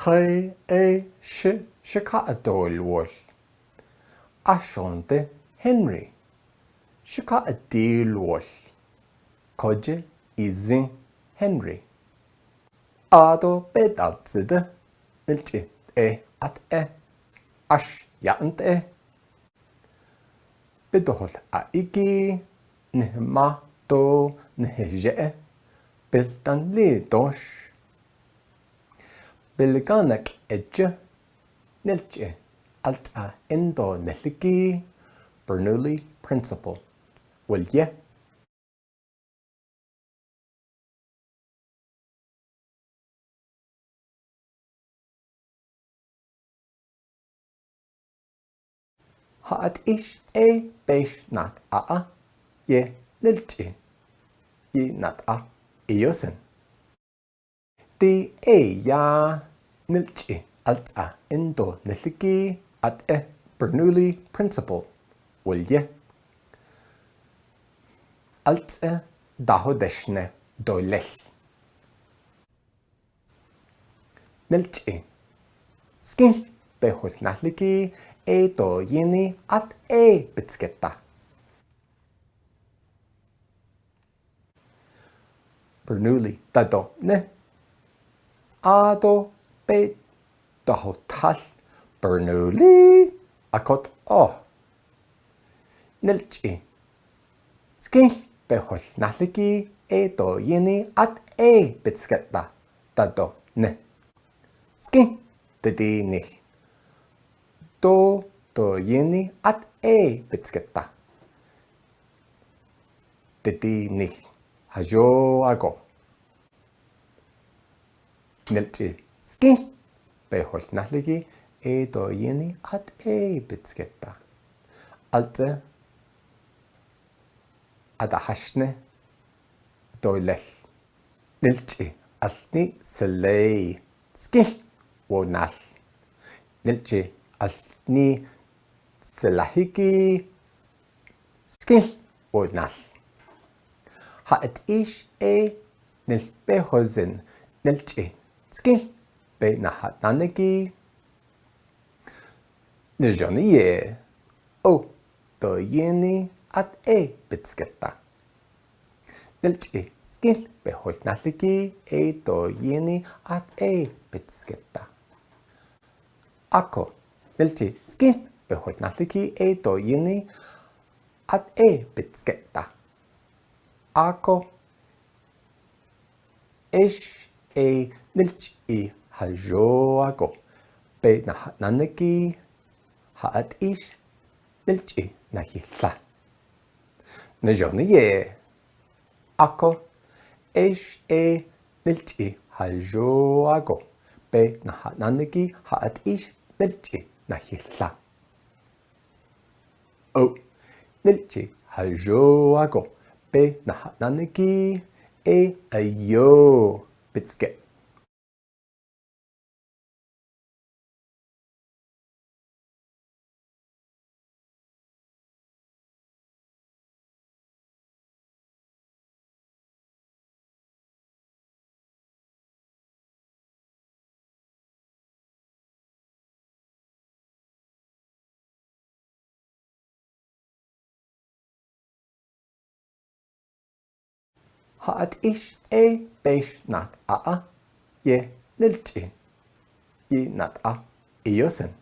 خي اي شكاءتو الول أشونت هنري شكاءتي الول كوجي إزين هنري آدو بدأتزد نلجي اي أش يانت بدهول أيجي نهما تو نهجأ بلتن ليدوش بلغانك إجا نلجي ألتا إندو نلقي برنولي principle واليه هات إيش أي بيش نات يه نلجي نات إيوسن دي أي يا نلجي ألتا إندو نلقي برنولي principle واليه ألتا داهو دشنة دولل نلجي سكين بيهول نحلقي اي دو يني اي بتسكتا برنولي دادو نه آدو بي داهو تال برنولي أكوت نلجي سكين بيهول نحلقي اي دو يني اي بتسكتا دادو نه سكين ددي نه 또 얘니 에 붙겠다. 드디니 하조하고 낼지 스킨 배홀 날리기 에도 얘니 에 붙겠다. 알트 아다 하시네 도일레 낼지 알니 슬레이 스킨 원날 낼지 알니 سلاحيكي سكيل ونال هات إيش نلبهوزن نلجي سكيل بينا هات نانكي نجونية تو يني بتسكتا نلجي سكيل بهول نالكي تو يني بتسكتا أكو نلجي سكيل بهول نالكي تو يني بتسكتا أكو إيش نلجي هجوكو بينا نانكي هات إيش نلجي نهيلا نجونية أكو إيش نلجي هجوكو بينا نانكي هات إيش نلجي نهيلا نلجي هجوكو بينا نانكي أيو بتسكت هات إيش بيش نات يه نلجي نات إيوسن